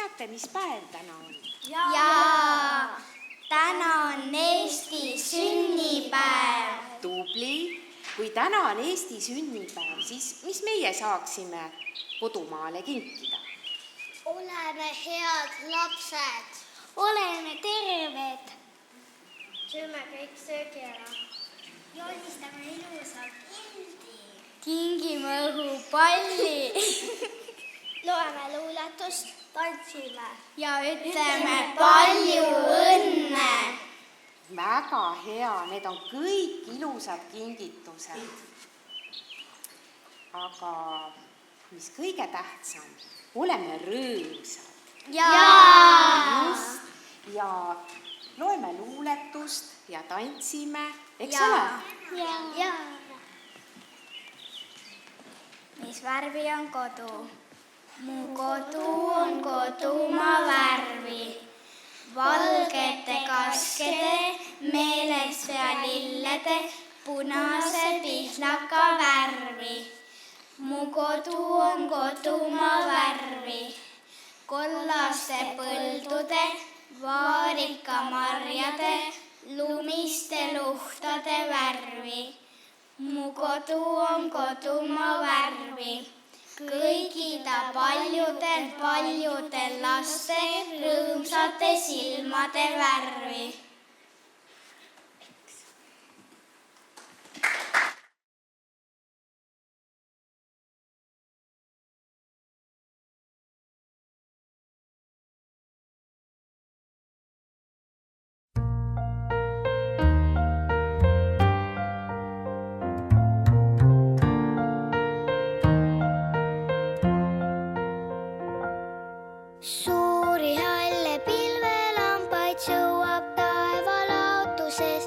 teate, mis päev täna on? Jaa, täna on Eesti sünnipäev. Tubli! Kui täna on Eesti sünnipäev, siis mis meie saaksime kodumaale kinkida? Oleme head lapsed. Oleme terved. Sööme kõik söögi ära. Joonistame ilusa pildi. Kingime õhupalli. Loeme luuletust, tantsime ja ütleme palju õnne. Väga hea, need on kõik ilusad kingitused. Aga mis kõige tähtsam, oleme rõõmsad. Jaa! Ja loeme luuletust ja tantsime, eks ole? Jaa. Mis värvi on kodu? Mu kodu on kodumaa värvi. Valgete kaskede, meelespea lillede, punase pihlaka värvi. Mu kodu on kodumaa värvi. Kollaste põldude, vaarikamarjade, lumiste luhtade värvi. Mu kodu on kodumaa värvi. Kõigida paljudel lastel rõõmsate silmade värvi. Suuri halle pilvelampaid sõuab taevalautuses.